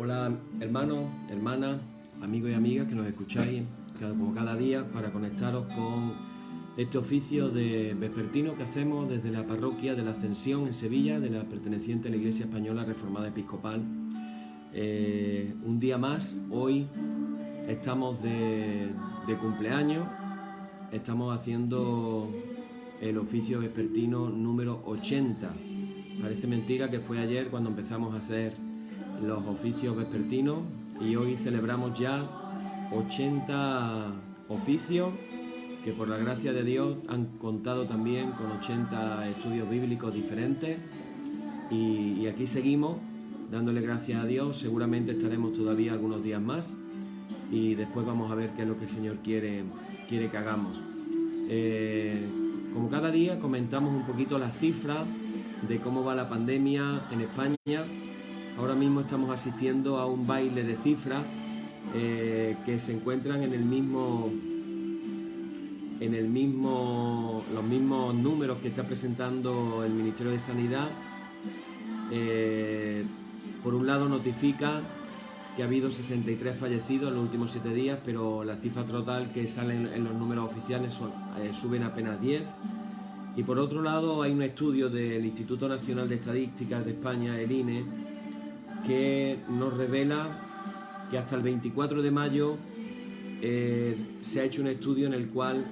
Hola hermanos, hermanas, amigos y amigas que nos escucháis como cada día para conectaros con este oficio de vespertino que hacemos desde la parroquia de la Ascensión en Sevilla, de la perteneciente a la Iglesia Española Reformada Episcopal. Un día más, hoy estamos de cumpleaños, estamos haciendo el oficio vespertino número 80. Parece mentira que fue ayer cuando empezamos a hacer los oficios vespertinos y hoy celebramos ya 80 oficios que por la gracia de Dios han contado también con 80 estudios bíblicos diferentes y aquí seguimos dándole gracias a Dios. Seguramente estaremos todavía algunos días más y después vamos a ver qué es lo que el Señor quiere que hagamos. Como cada día comentamos un poquito las cifras de cómo va la pandemia en España. Ahora mismo estamos asistiendo a un baile de cifras que se encuentran en los mismos números que está presentando el Ministerio de Sanidad. Por un lado notifica que ha habido 63 fallecidos en los últimos 7 días, pero la cifra total que sale en los números oficiales suben apenas 10. Y por otro lado hay un estudio del Instituto Nacional de Estadísticas de España, el INE, que nos revela que hasta el 24 de mayo se ha hecho un estudio en el cual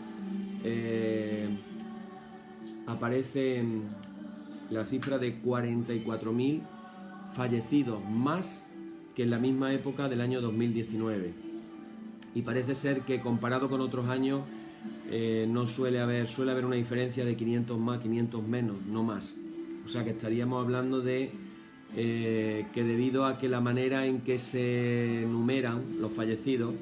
aparece la cifra de 44.000 fallecidos más que en la misma época del año 2019. Y parece ser que comparado con otros años suele haber una diferencia de 500 más, 500 menos, no más. O sea que estaríamos hablando de que debido a que la manera en que se numeran los fallecidos,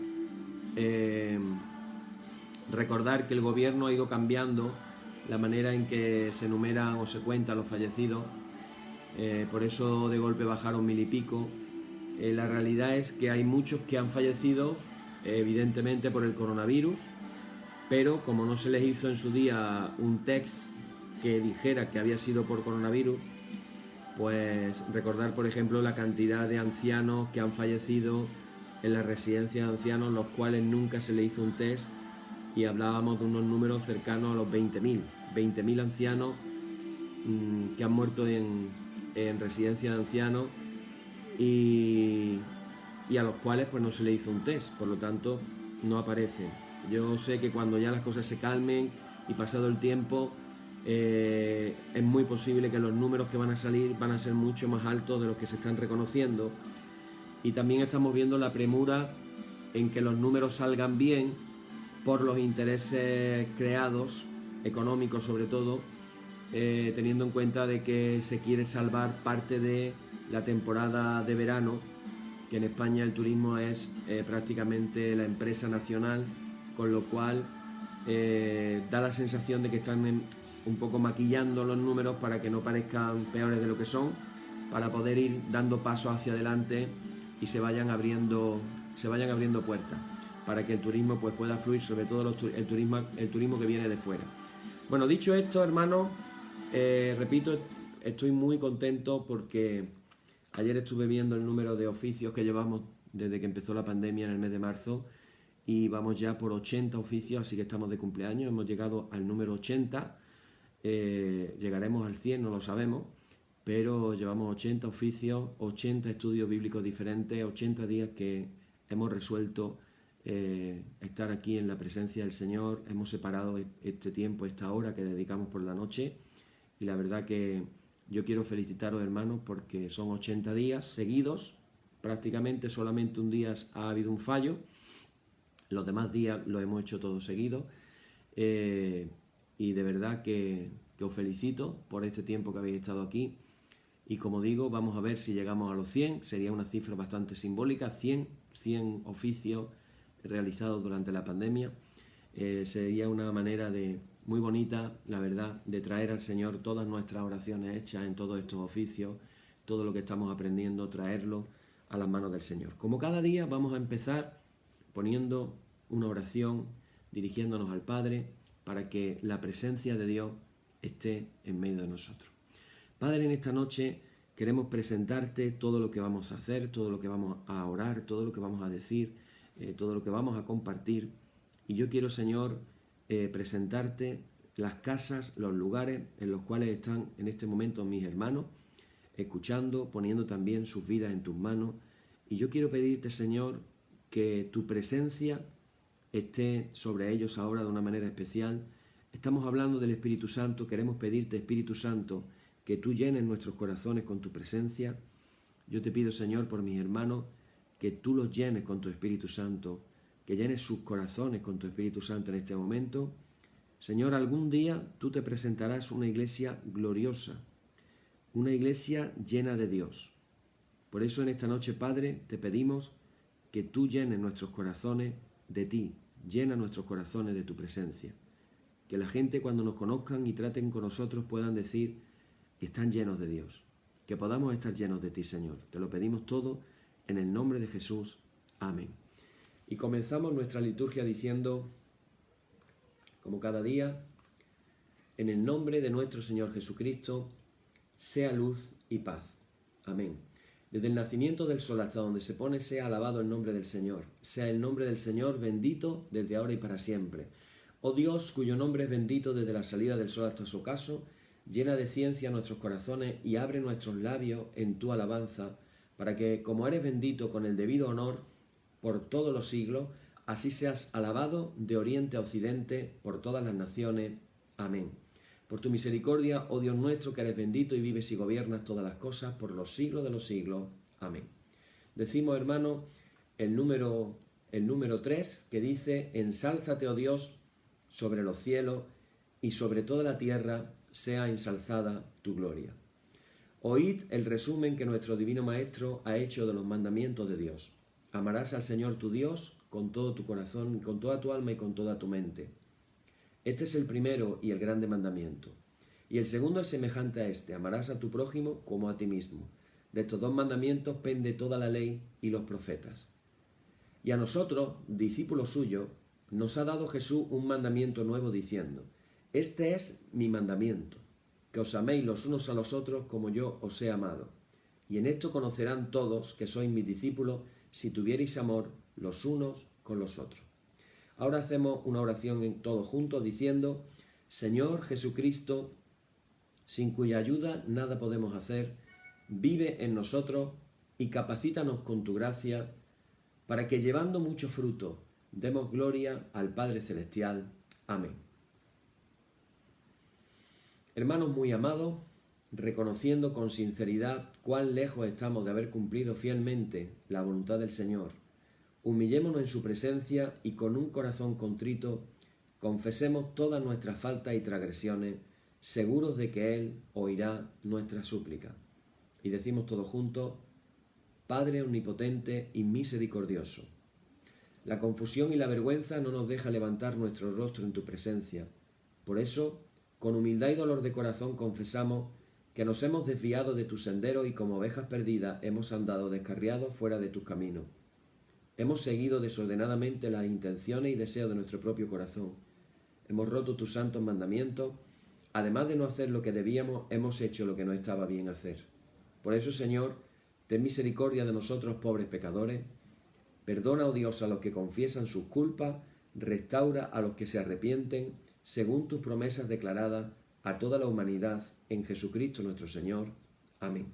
recordar que el gobierno ha ido cambiando la manera en que se numeran o se cuentan los fallecidos, por eso de golpe bajaron 1000 y pico. La realidad es que hay muchos que han fallecido evidentemente por el coronavirus, pero como no se les hizo en su día un test que dijera que había sido por coronavirus, pues recordar por ejemplo la cantidad de ancianos que han fallecido en la residencia de ancianos, los cuales nunca se les hizo un test, y hablábamos de unos números cercanos a los 20.000 ancianos que han muerto en residencia de ancianos y a los cuales pues no se les hizo un test, por lo tanto no aparecen. Yo sé que cuando ya las cosas se calmen y pasado el tiempo, es muy posible que los números que van a salir van a ser mucho más altos de los que se están reconociendo, y también estamos viendo la premura en que los números salgan bien por los intereses creados, económicos sobre todo, teniendo en cuenta de que se quiere salvar parte de la temporada de verano, que en España el turismo es prácticamente la empresa nacional, con lo cual da la sensación de que están un poco maquillando los números para que no parezcan peores de lo que son, para poder ir dando pasos hacia adelante y se vayan abriendo puertas para que el turismo pues pueda fluir, sobre todo el turismo que viene de fuera. Bueno, dicho esto, hermanos, repito, estoy muy contento porque ayer estuve viendo el número de oficios que llevamos desde que empezó la pandemia en el mes de marzo y vamos ya por 80 oficios, así que estamos de cumpleaños, hemos llegado al número 80, llegaremos al 100, no lo sabemos, pero llevamos 80 oficios, 80 estudios bíblicos diferentes, 80 días que hemos resuelto estar aquí en la presencia del Señor. Hemos separado este tiempo, esta hora que dedicamos por la noche, y la verdad que yo quiero felicitaros, hermanos, porque son 80 días seguidos, prácticamente solamente un día ha habido un fallo, los demás días lo hemos hecho todos seguidos, y de verdad que os felicito por este tiempo que habéis estado aquí. Y como digo, vamos a ver si llegamos a los 100, sería una cifra bastante simbólica, 100 oficios realizados durante la pandemia. Sería una manera muy bonita, la verdad, de traer al Señor todas nuestras oraciones hechas en todos estos oficios, todo lo que estamos aprendiendo, traerlo a las manos del Señor. Como cada día vamos a empezar poniendo una oración, dirigiéndonos al Padre, para que la presencia de Dios esté en medio de nosotros. Padre, en esta noche queremos presentarte todo lo que vamos a hacer, todo lo que vamos a orar, todo lo que vamos a decir, todo lo que vamos a compartir. Y yo quiero, Señor, presentarte las casas, los lugares en los cuales están en este momento mis hermanos, escuchando, poniendo también sus vidas en tus manos. Y yo quiero pedirte, Señor, que tu presencia esté sobre ellos ahora de una manera especial. Estamos hablando del Espíritu Santo, queremos pedirte, Espíritu Santo, que tú llenes nuestros corazones con tu presencia. Yo te pido, Señor, por mis hermanos, que tú los llenes con tu Espíritu Santo, que llenes sus corazones con tu Espíritu Santo en este momento. Señor, algún día tú te presentarás una iglesia gloriosa, una iglesia llena de Dios. Por eso en esta noche, Padre, te pedimos que tú llenes nuestros corazones de ti, llena nuestros corazones de tu presencia. Que la gente cuando nos conozcan y traten con nosotros puedan decir, están llenos de Dios. Que podamos estar llenos de ti, Señor. Te lo pedimos todo en el nombre de Jesús. Amén. Y comenzamos nuestra liturgia diciendo, como cada día, en el nombre de nuestro Señor Jesucristo, sea luz y paz. Amén. Desde el nacimiento del sol hasta donde se pone, sea alabado el nombre del Señor. Sea el nombre del Señor bendito desde ahora y para siempre. Oh Dios, cuyo nombre es bendito desde la salida del sol hasta su ocaso, llena de ciencia nuestros corazones y abre nuestros labios en tu alabanza, para que, como eres bendito con el debido honor por todos los siglos, así seas alabado de oriente a occidente por todas las naciones. Amén. Por tu misericordia, oh Dios nuestro, que eres bendito y vives y gobiernas todas las cosas por los siglos de los siglos. Amén. Decimos, hermanos, el número 3, que dice, ensálzate, oh Dios, sobre los cielos y sobre toda la tierra sea ensalzada tu gloria. Oíd el resumen que nuestro Divino Maestro ha hecho de los mandamientos de Dios. Amarás al Señor tu Dios con todo tu corazón, con toda tu alma y con toda tu mente. Este es el primero y el grande mandamiento. Y el segundo es semejante a este, amarás a tu prójimo como a ti mismo. De estos dos mandamientos pende toda la ley y los profetas. Y a nosotros, discípulos suyos, nos ha dado Jesús un mandamiento nuevo diciendo, este es mi mandamiento, que os améis los unos a los otros como yo os he amado. Y en esto conocerán todos que sois mis discípulos, si tuviereis amor los unos con los otros. Ahora hacemos una oración en todos juntos diciendo, Señor Jesucristo, sin cuya ayuda nada podemos hacer, vive en nosotros y capacítanos con tu gracia, para que llevando mucho fruto, demos gloria al Padre Celestial. Amén. Hermanos muy amados, reconociendo con sinceridad cuán lejos estamos de haber cumplido fielmente la voluntad del Señor, humillémonos en su presencia y con un corazón contrito confesemos todas nuestras faltas y transgresiones, seguros de que Él oirá nuestra súplica. Y decimos todos juntos, Padre omnipotente y misericordioso, la confusión y la vergüenza no nos deja levantar nuestro rostro en tu presencia. Por eso, con humildad y dolor de corazón confesamos que nos hemos desviado de tu sendero y como ovejas perdidas hemos andado descarriados fuera de tus caminos. Hemos seguido desordenadamente las intenciones y deseos de nuestro propio corazón. Hemos roto tus santos mandamientos. Además de no hacer lo que debíamos, hemos hecho lo que no estaba bien hacer. Por eso, Señor, ten misericordia de nosotros, pobres pecadores. Perdona, oh Dios, a los que confiesan sus culpas. Restaura a los que se arrepienten, según tus promesas declaradas a toda la humanidad en Jesucristo nuestro Señor. Amén.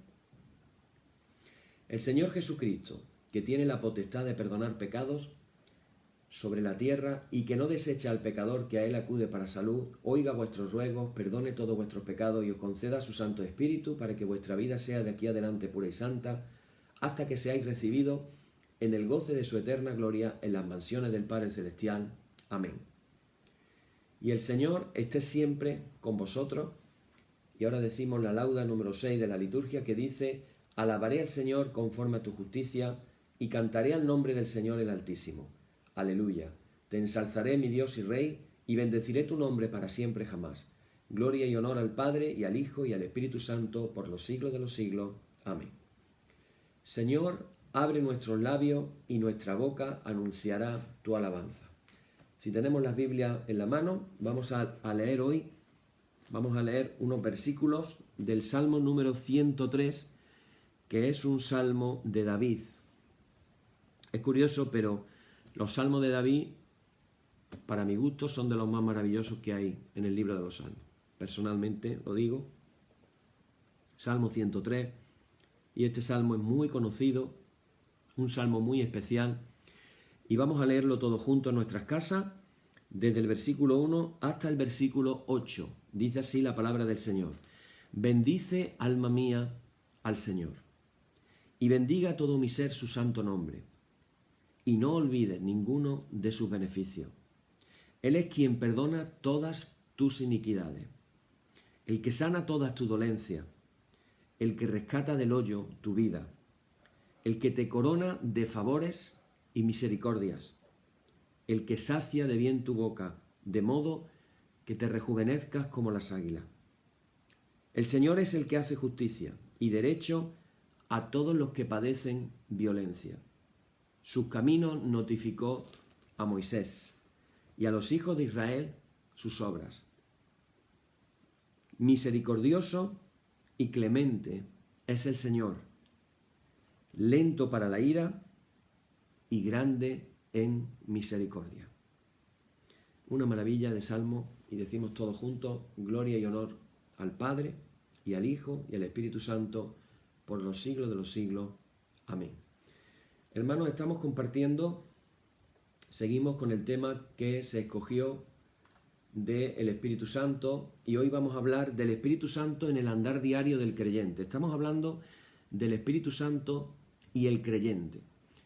El Señor Jesucristo, que tiene la potestad de perdonar pecados sobre la tierra y que no desecha al pecador que a él acude para salud, oiga vuestros ruegos, perdone todos vuestros pecados y os conceda su Santo Espíritu para que vuestra vida sea de aquí adelante pura y santa, hasta que seáis recibidos en el goce de su eterna gloria en las mansiones del Padre Celestial. Amén. Y el Señor esté siempre con vosotros. Y ahora decimos la lauda número 6 de la liturgia que dice, alabaré al Señor conforme a tu justicia, y cantaré al nombre del Señor el Altísimo. Aleluya. Te ensalzaré, mi Dios y Rey, y bendeciré tu nombre para siempre jamás. Gloria y honor al Padre, y al Hijo, y al Espíritu Santo, por los siglos de los siglos. Amén. Señor, abre nuestros labios, y nuestra boca anunciará tu alabanza. Si tenemos las Biblias en la mano, vamos a leer hoy, vamos a leer unos versículos del Salmo número 103, que es un salmo de David. Es curioso, pero los salmos de David, para mi gusto, son de los más maravillosos que hay en el libro de los salmos. Personalmente lo digo. Salmo 103. Y este salmo es muy conocido, un salmo muy especial. Y vamos a leerlo todo junto en nuestras casas, desde el versículo 1 hasta el versículo 8. Dice así la palabra del Señor. Bendice, alma mía, al Señor, y bendiga todo mi ser su santo nombre, y no olvides ninguno de sus beneficios. Él es quien perdona todas tus iniquidades, el que sana todas tus dolencias, el que rescata del hoyo tu vida, el que te corona de favores y misericordias, el que sacia de bien tu boca, de modo que te rejuvenezcas como las águilas. El Señor es el que hace justicia y derecho a todos los que padecen violencia. Sus caminos notificó a Moisés y a los hijos de Israel sus obras. Misericordioso y clemente es el Señor, lento para la ira y grande en misericordia. Una maravilla de salmo, y decimos todos juntos, gloria y honor al Padre y al Hijo y al Espíritu Santo por los siglos de los siglos. Amén. Hermanos, estamos compartiendo, seguimos con el tema que se escogió del Espíritu Santo, y hoy vamos a hablar del Espíritu Santo en el andar diario del creyente. Estamos hablando del Espíritu Santo y el creyente.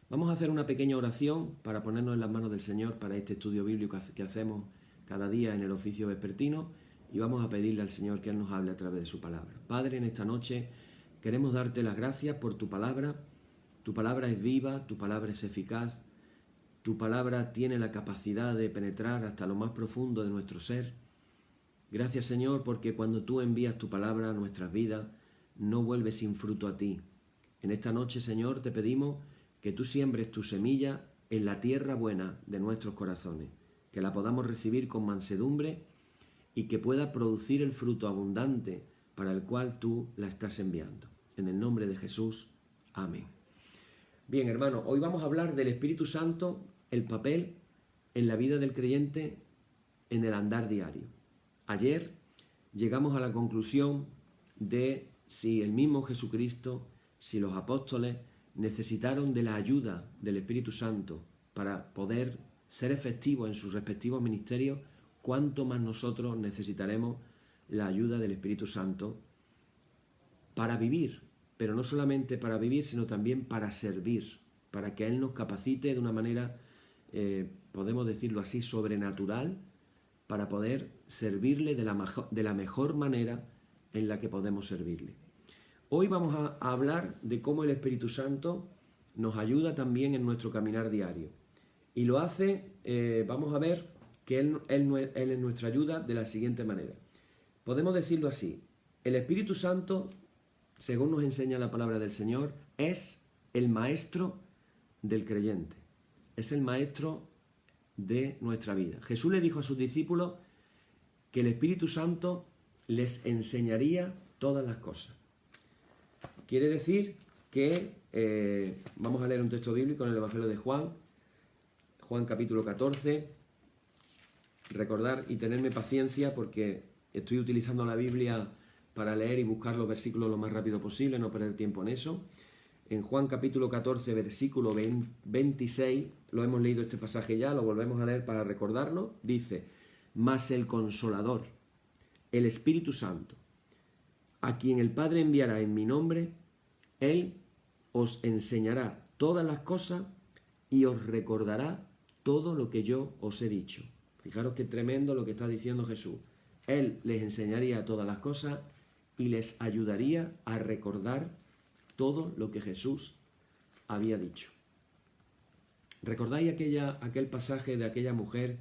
Vamos a hacer una pequeña oración para ponernos en las manos del Señor para este estudio bíblico que hacemos cada día en el oficio vespertino, y vamos a pedirle al Señor que Él nos hable a través de su palabra. Padre, en esta noche queremos darte las gracias por tu palabra. Tu palabra es viva, tu palabra es eficaz, tu palabra tiene la capacidad de penetrar hasta lo más profundo de nuestro ser. Gracias, Señor, porque cuando tú envías tu palabra a nuestras vidas, no vuelve sin fruto a ti. En esta noche, Señor, te pedimos que tú siembres tu semilla en la tierra buena de nuestros corazones, que la podamos recibir con mansedumbre y que pueda producir el fruto abundante para el cual tú la estás enviando. En el nombre de Jesús. Amén. Bien, hermanos, hoy vamos a hablar del Espíritu Santo, el papel en la vida del creyente en el andar diario. Ayer llegamos a la conclusión de si el mismo Jesucristo, si los apóstoles necesitaron de la ayuda del Espíritu Santo para poder ser efectivos en sus respectivos ministerios, cuánto más nosotros necesitaremos la ayuda del Espíritu Santo para vivir, pero no solamente para vivir, sino también para servir, para que Él nos capacite de una manera, podemos decirlo así, sobrenatural, para poder servirle de la mejor manera en la que podemos servirle. Hoy vamos a hablar de cómo el Espíritu Santo nos ayuda también en nuestro caminar diario. Y lo hace, vamos a ver, que Él es nuestra ayuda de la siguiente manera. Podemos decirlo así: el Espíritu Santo, según nos enseña la palabra del Señor, es el maestro del creyente. Es el maestro de nuestra vida. Jesús le dijo a sus discípulos que el Espíritu Santo les enseñaría todas las cosas. Quiere decir que, vamos a leer un texto bíblico en el Evangelio de Juan, Juan capítulo 14, recordar y tenerme paciencia porque estoy utilizando la Biblia para leer y buscar los versículos lo más rápido posible, no perder tiempo en eso. En Juan capítulo 14, versículo 26, lo hemos leído este pasaje ya, lo volvemos a leer para recordarlo, dice: mas el Consolador, el Espíritu Santo, a quien el Padre enviará en mi nombre, Él os enseñará todas las cosas y os recordará todo lo que yo os he dicho. Fijaros qué tremendo lo que está diciendo Jesús. Él les enseñaría todas las cosas y les ayudaría a recordar todo lo que Jesús había dicho. ¿Recordáis aquel pasaje de aquella mujer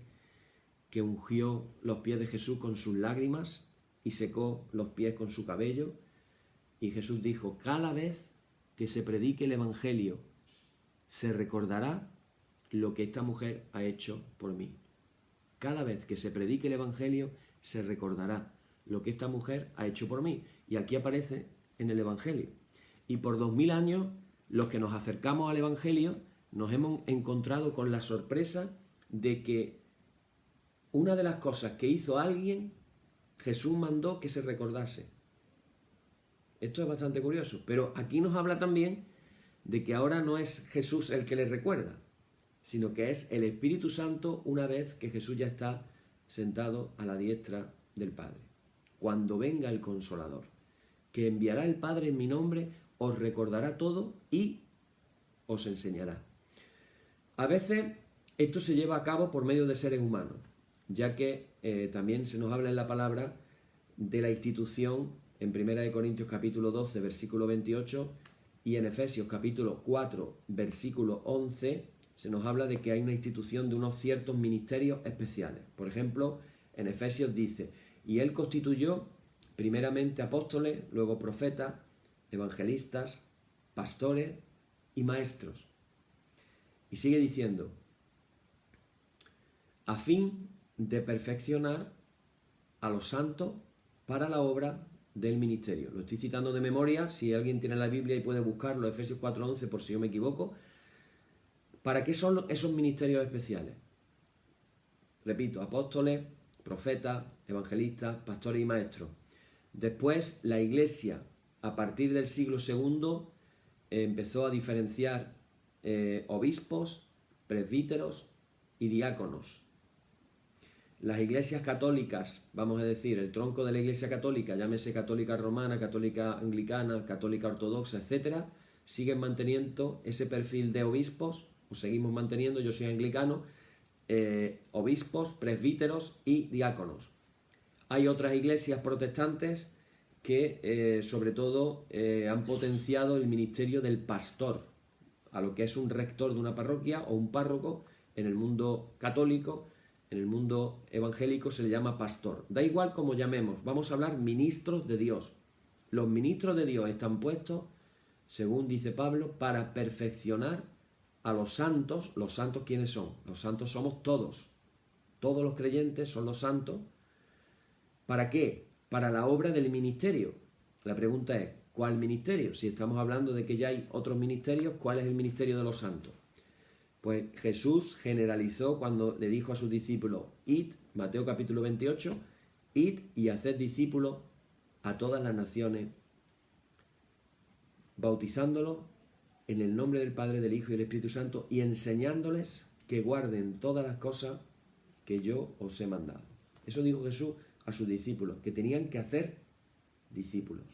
que ungió los pies de Jesús con sus lágrimas y secó los pies con su cabello? Y Jesús dijo: cada vez que se predique el Evangelio, se recordará lo que esta mujer ha hecho por mí. Cada vez que se predique el Evangelio, se recordará lo que esta mujer ha hecho por mí. Y aquí aparece en el Evangelio. Y por 2000 años, los que nos acercamos al Evangelio, nos hemos encontrado con la sorpresa de que una de las cosas que hizo alguien, Jesús mandó que se recordase. Esto es bastante curioso, pero aquí nos habla también de que ahora no es Jesús el que les recuerda, sino que es el Espíritu Santo una vez que Jesús ya está sentado a la diestra del Padre. Cuando venga el Consolador, que enviará el Padre en mi nombre, os recordará todo y os enseñará. A veces esto se lleva a cabo por medio de seres humanos, ya que también se nos habla en la palabra de la institución en 1 Corintios capítulo 12, versículo 28, y en Efesios capítulo 4, versículo 11, se nos habla de que hay una institución de unos ciertos ministerios especiales. Por ejemplo, en Efesios dice, y él constituyó primeramente apóstoles, luego profetas, evangelistas, pastores y maestros. Y sigue diciendo, a fin de perfeccionar a los santos para la obra del ministerio. Lo estoy citando de memoria, si alguien tiene la Biblia y puede buscarlo, Efesios 4:11, por si yo me equivoco. ¿Para qué son esos ministerios especiales? Repito, apóstoles, profetas, evangelistas, pastores y maestros. Después, la Iglesia, a partir del siglo II, empezó a diferenciar obispos, presbíteros y diáconos. Las iglesias católicas, vamos a decir, el tronco de la Iglesia católica, llámese católica romana, católica anglicana, católica ortodoxa, etcétera, siguen manteniendo ese perfil de obispos, o seguimos manteniendo, yo soy anglicano, obispos, presbíteros y diáconos. Hay otras iglesias protestantes que sobre todo han potenciado el ministerio del pastor, a lo que es un rector de una parroquia o un párroco. En el mundo católico, en el mundo evangélico se le llama pastor. Da igual cómo llamemos, vamos a hablar ministros de Dios. Los ministros de Dios están puestos, según dice Pablo, para perfeccionar a los santos. ¿Los santos quiénes son? Los santos somos todos. Todos los creyentes son los santos. ¿Para qué? Para la obra del ministerio. La pregunta es, ¿cuál ministerio? Si estamos hablando de que ya hay otros ministerios, ¿cuál es el ministerio de los santos? Pues Jesús generalizó cuando le dijo a sus discípulos, id, Mateo capítulo 28, id y haced discípulos a todas las naciones, bautizándolos en el nombre del Padre, del Hijo y del Espíritu Santo y enseñándoles que guarden todas las cosas que yo os he mandado. Eso dijo Jesús a sus discípulos, que tenían que hacer discípulos.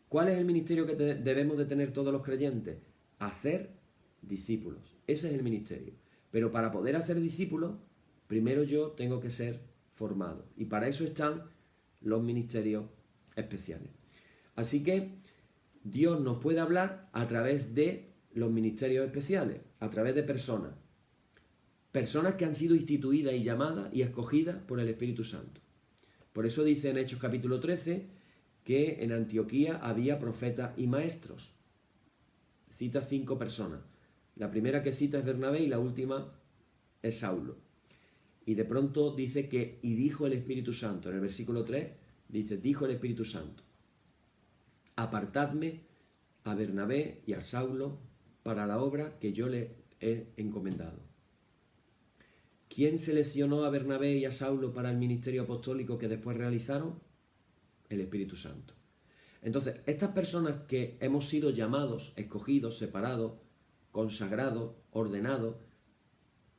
¿Cuál es el ministerio que debemos de tener todos los creyentes? Hacer discípulos. Ese es el ministerio. Pero para poder hacer discípulos, primero yo tengo que ser formado. Y para eso están los ministerios especiales. Así que Dios nos puede hablar a través de los ministerios especiales, a través de personas. Personas que han sido instituidas y llamadas y escogidas por el Espíritu Santo. Por eso dice en Hechos capítulo 13 que en Antioquía había profetas y maestros. Cita 5 personas. La primera que cita es Bernabé y la última es Saulo. Y de pronto dice que, y dijo el Espíritu Santo, en el versículo 3, dice, dijo el Espíritu Santo, apartadme a Bernabé y a Saulo para la obra que yo le he encomendado. ¿Quién seleccionó a Bernabé y a Saulo para el ministerio apostólico que después realizaron? El Espíritu Santo. Entonces, estas personas que hemos sido llamados, escogidos, separados, consagrados, ordenados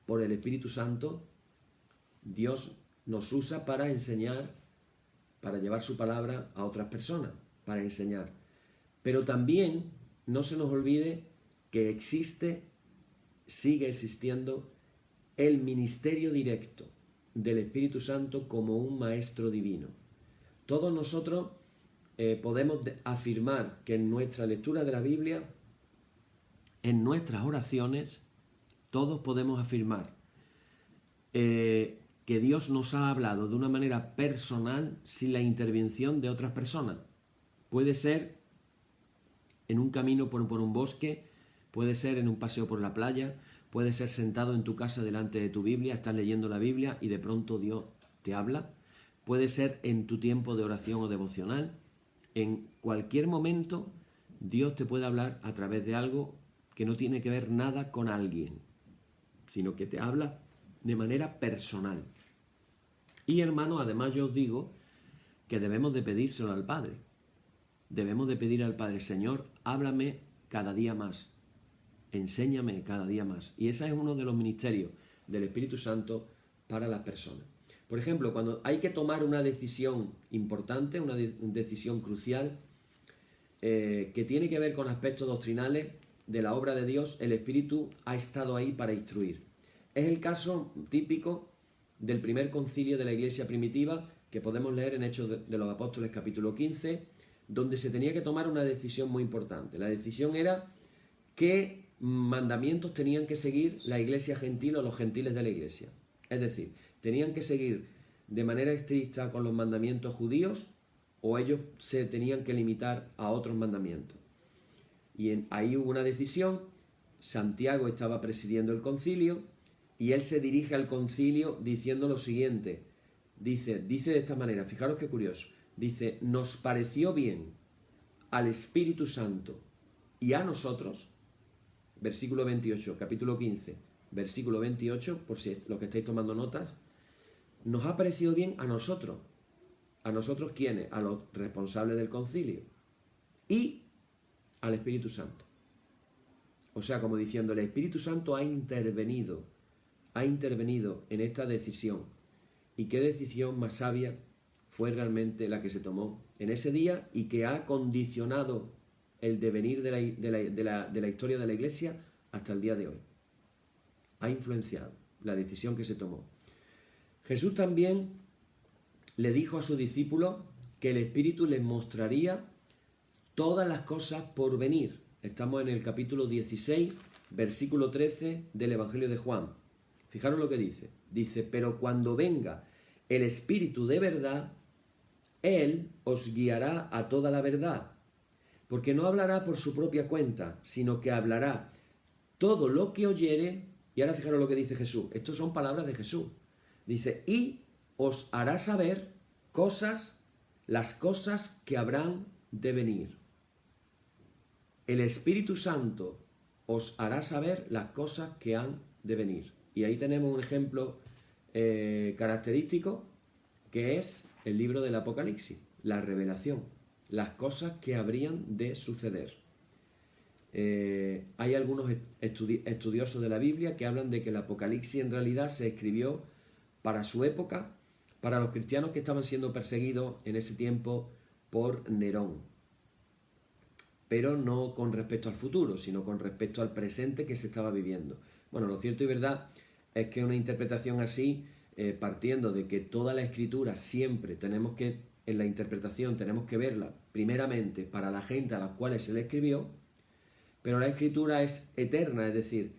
por el Espíritu Santo, Dios nos usa para enseñar, para llevar su palabra a otras personas, para enseñar. Pero también no se nos olvide que sigue existiendo el ministerio directo del Espíritu Santo como un maestro divino. Todos nosotros podemos afirmar que en nuestra lectura de la Biblia, en nuestras oraciones, todos podemos afirmar que Dios nos ha hablado de una manera personal sin la intervención de otras personas. Puede ser en un camino por un bosque, puede ser en un paseo por la playa, puede ser sentado en tu casa delante de tu Biblia, estás leyendo la Biblia y de pronto Dios te habla. Puede ser en tu tiempo de oración o devocional. En cualquier momento Dios te puede hablar a través de algo que no tiene que ver nada con alguien, sino que te habla de manera personal. Y hermanos, además yo os digo que debemos de pedírselo al Padre. Debemos de pedir al Padre: Señor, háblame cada día más, enséñame cada día más. Y ese es uno de los ministerios del Espíritu Santo para las personas. Por ejemplo, cuando hay que tomar una decisión importante, una decisión crucial, que tiene que ver con aspectos doctrinales de la obra de Dios, el Espíritu ha estado ahí para instruir. Es el caso típico del primer concilio de la Iglesia primitiva, que podemos leer en Hechos de los Apóstoles capítulo 15, donde se tenía que tomar una decisión muy importante. La decisión era qué mandamientos tenían que seguir la Iglesia gentil o los gentiles de la Iglesia. Es decir, tenían que seguir de manera estricta con los mandamientos judíos o ellos se tenían que limitar a otros mandamientos. Y ahí hubo una decisión. Santiago estaba presidiendo el concilio y él se dirige al concilio diciendo lo siguiente. Dice de esta manera, fijaros qué curioso. Dice: nos pareció bien al Espíritu Santo y a nosotros, versículo 28, capítulo 15, versículo 28, por si los que estáis tomando notas, nos ha parecido bien a nosotros. ¿A nosotros quiénes? A los responsables del concilio y al Espíritu Santo. O sea, como diciendo, el Espíritu Santo ha intervenido en esta decisión. ¿Y qué decisión más sabia fue realmente la que se tomó en ese día y que ha condicionado el devenir de la historia de la Iglesia hasta el día de hoy? Ha influenciado la decisión que se tomó. Jesús también le dijo a sus discípulos que el Espíritu les mostraría todas las cosas por venir. Estamos en el capítulo 16, versículo 13 del Evangelio de Juan. Fijaros lo que dice. Dice: pero cuando venga el Espíritu de verdad, Él os guiará a toda la verdad, porque no hablará por su propia cuenta, sino que hablará todo lo que oyere. Y ahora fijaros lo que dice Jesús. Estas son palabras de Jesús. Dice: y os hará saber las cosas que habrán de venir. El Espíritu Santo os hará saber las cosas que han de venir. Y ahí tenemos un ejemplo característico, que es el libro del Apocalipsis, la revelación, las cosas que habrían de suceder. Hay algunos estudiosos de la Biblia que hablan de que el Apocalipsis en realidad se escribió para su época, para los cristianos que estaban siendo perseguidos en ese tiempo por Nerón, pero no con respecto al futuro, sino con respecto al presente que se estaba viviendo. Bueno, lo cierto y verdad es que una interpretación así, partiendo de que toda la escritura siempre en la interpretación tenemos que verla primeramente para la gente a la cual se le escribió, pero la escritura es eterna, es decir,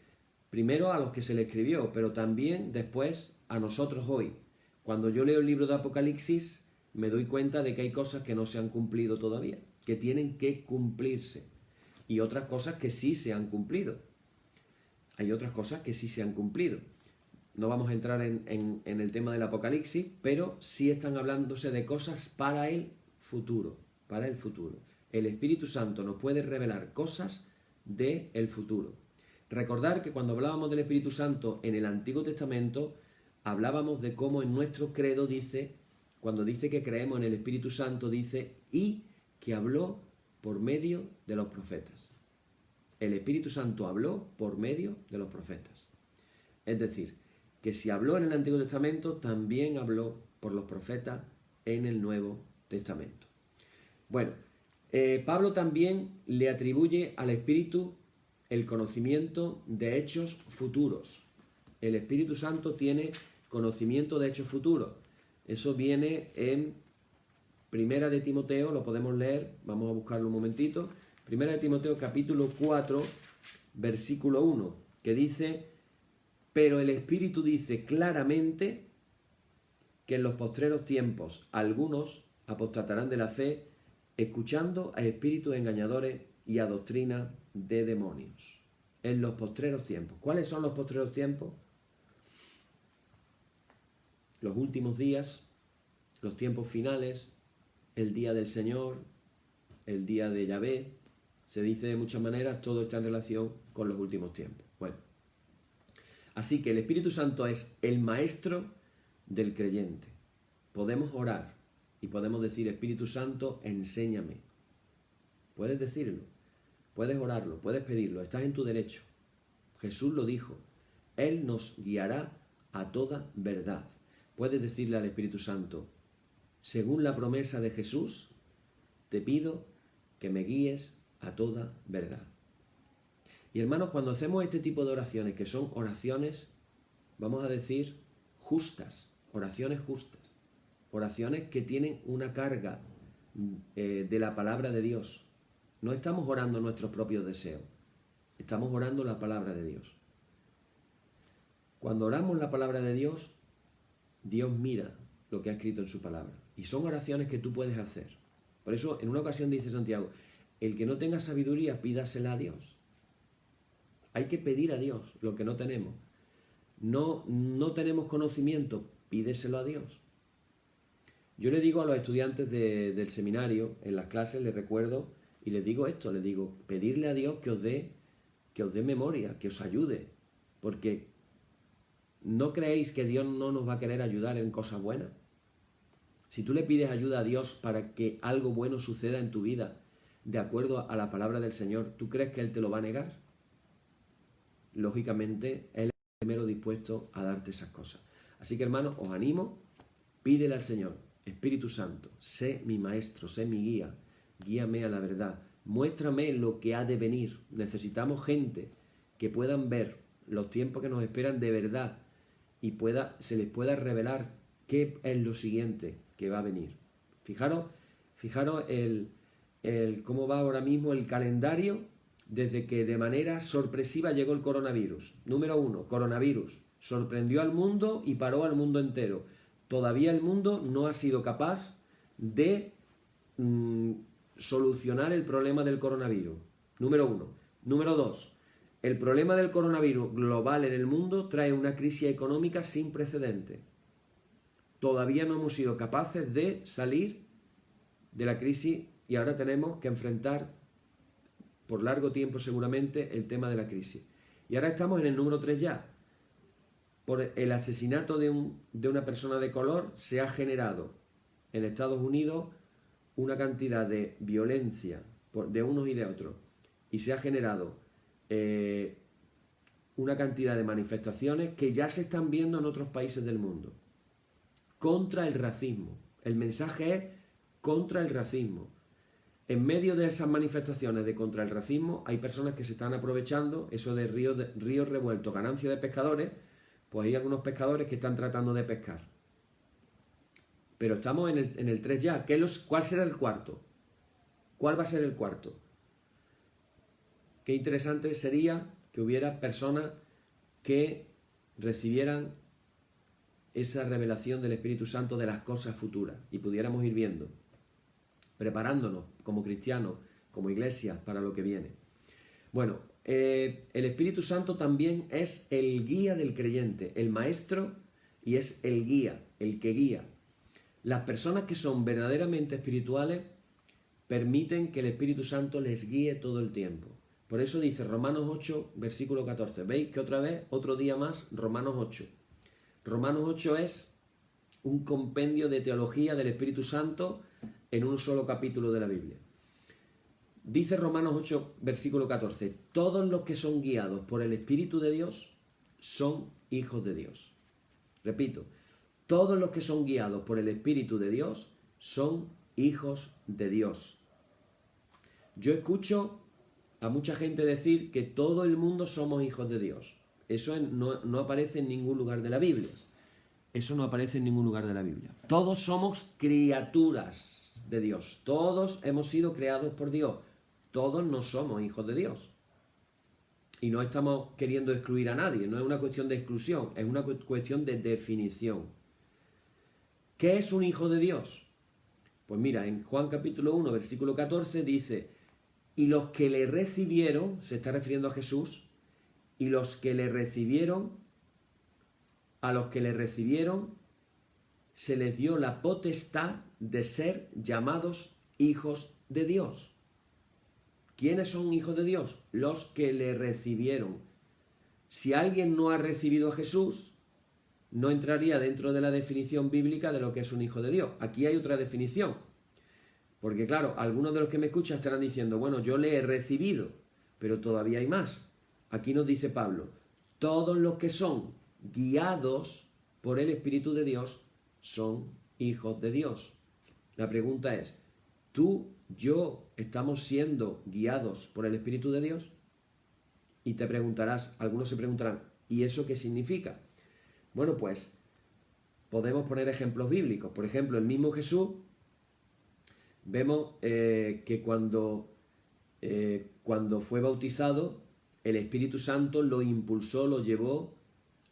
primero a los que se le escribió, pero también después a nosotros hoy. Cuando yo leo el libro de Apocalipsis, me doy cuenta de que hay cosas que no se han cumplido todavía, que tienen que cumplirse, y otras cosas que sí se han cumplido. Hay otras cosas que sí se han cumplido. No vamos a entrar en el tema del Apocalipsis, pero sí están hablándose de cosas para el futuro, para el futuro. El Espíritu Santo nos puede revelar cosas del futuro. Recordar que cuando hablábamos del Espíritu Santo en el Antiguo Testamento, hablábamos de cómo en nuestro credo dice, cuando dice que creemos en el Espíritu Santo, dice: y que habló por medio de los profetas. El Espíritu Santo habló por medio de los profetas. Es decir, que si habló en el Antiguo Testamento, también habló por los profetas en el Nuevo Testamento. Bueno, Pablo también le atribuye al Espíritu el conocimiento de hechos futuros. El Espíritu Santo tiene conocimiento de hechos futuros. Eso viene en Primera de Timoteo, lo podemos leer, vamos a buscarlo un momentito. Primera de Timoteo capítulo 4, versículo 1, que dice: pero el Espíritu dice claramente que en los postreros tiempos algunos apostatarán de la fe, escuchando a espíritus engañadores y a doctrina de demonios. En los postreros tiempos. ¿Cuáles son los postreros tiempos? Los últimos días, los tiempos finales, el día del Señor, el día de Yahvé, Se dice de muchas maneras, todo está en relación con los últimos tiempos. Bueno, así que el Espíritu Santo es el maestro del creyente. Podemos orar y podemos decir, Espíritu Santo, enséñame. Puedes decirlo, puedes orarlo, puedes pedirlo, estás en tu derecho. Jesús lo dijo, Él nos guiará a toda verdad. Puedes decirle al Espíritu Santo, según la promesa de Jesús, te pido que me guíes a toda verdad. Y hermanos, cuando hacemos este tipo de oraciones, que son oraciones, vamos a decir, justas, oraciones que tienen una carga de la palabra de Dios. No estamos orando nuestros propios deseos, estamos orando la palabra de Dios. Cuando oramos la palabra de Dios, Dios mira lo que ha escrito en su palabra. Y son oraciones que tú puedes hacer. Por eso, en una ocasión dice Santiago, el que no tenga sabiduría, pídasela a Dios. Hay que pedir a Dios lo que no tenemos. No tenemos conocimiento, pídeselo a Dios. Yo le digo a los estudiantes del seminario, en las clases, les recuerdo, y les digo esto, les digo, pedirle a Dios que os dé memoria, que os ayude. Porque ¿no creéis que Dios no nos va a querer ayudar en cosas buenas? Si tú le pides ayuda a Dios para que algo bueno suceda en tu vida, de acuerdo a la palabra del Señor, ¿tú crees que Él te lo va a negar? Lógicamente, Él es el primero dispuesto a darte esas cosas. Así que, hermanos, os animo, pídele al Señor, Espíritu Santo, sé mi maestro, sé mi guía, guíame a la verdad, muéstrame lo que ha de venir. Necesitamos gente que puedan ver los tiempos que nos esperan de verdad y se les pueda revelar qué es lo siguiente que va a venir. Fijaros cómo va ahora mismo el calendario desde que de manera sorpresiva llegó el coronavirus. Número 1, coronavirus. Sorprendió al mundo y paró al mundo entero. Todavía el mundo no ha sido capaz de solucionar el problema del coronavirus. Número 1. Número 2. El problema del coronavirus global en el mundo trae una crisis económica sin precedentes. Todavía no hemos sido capaces de salir de la crisis y ahora tenemos que enfrentar por largo tiempo seguramente el tema de la crisis. Y ahora estamos en el número 3 ya. Por el asesinato de una persona de color se ha generado en Estados Unidos una cantidad de violencia de unos y de otros. Y se ha generado una cantidad de manifestaciones que ya se están viendo en otros países del mundo. Contra el racismo. El mensaje es contra el racismo. En medio de esas manifestaciones de contra el racismo hay personas que se están aprovechando, eso de ríos revueltos, ganancia de pescadores, pues hay algunos pescadores que están tratando de pescar. Pero estamos en el 3 ya. ¿Cuál será el cuarto? ¿Cuál va a ser el cuarto? Qué interesante sería que hubiera personas que recibieran esa revelación del Espíritu Santo de las cosas futuras y pudiéramos ir viendo, preparándonos como cristianos, como iglesia, para lo que viene. Bueno, el Espíritu Santo también es el guía del creyente, el maestro, y es el guía, el que guía. Las personas que son verdaderamente espirituales permiten que el Espíritu Santo les guíe todo el tiempo. Por eso dice Romanos 8, versículo 14. ¿Veis que otra vez, otro día más, Romanos 8? Romanos 8 es un compendio de teología del Espíritu Santo en un solo capítulo de la Biblia. Dice Romanos 8, versículo 14, todos los que son guiados por el Espíritu de Dios son hijos de Dios. Repito, todos los que son guiados por el Espíritu de Dios son hijos de Dios. Yo escucho a mucha gente decir que todo el mundo somos hijos de Dios. Eso no aparece en ningún lugar de la Biblia. Eso no aparece en ningún lugar de la Biblia. Todos somos criaturas de Dios. Todos hemos sido creados por Dios. Todos no somos hijos de Dios. Y no estamos queriendo excluir a nadie. No es una cuestión de exclusión. Es una cuestión de definición. ¿Qué es un hijo de Dios? Pues mira, en Juan capítulo 1, versículo 14 dice, y los que le recibieron, se está refiriendo a Jesús, y los que le recibieron, a los que le recibieron, se les dio la potestad de ser llamados hijos de Dios. ¿Quiénes son hijos de Dios? Los que le recibieron. Si alguien no ha recibido a Jesús, no entraría dentro de la definición bíblica de lo que es un hijo de Dios. Aquí hay otra definición. Porque claro, algunos de los que me escuchan estarán diciendo, bueno, yo le he recibido, pero todavía hay más. Aquí nos dice Pablo, todos los que son guiados por el Espíritu de Dios son hijos de Dios. La pregunta es, ¿tú, yo, estamos siendo guiados por el Espíritu de Dios? Y te preguntarás, algunos se preguntarán, ¿y eso qué significa? Bueno, pues podemos poner ejemplos bíblicos. Por ejemplo, el mismo Jesús, vemos que cuando fue bautizado, el Espíritu Santo lo impulsó, lo llevó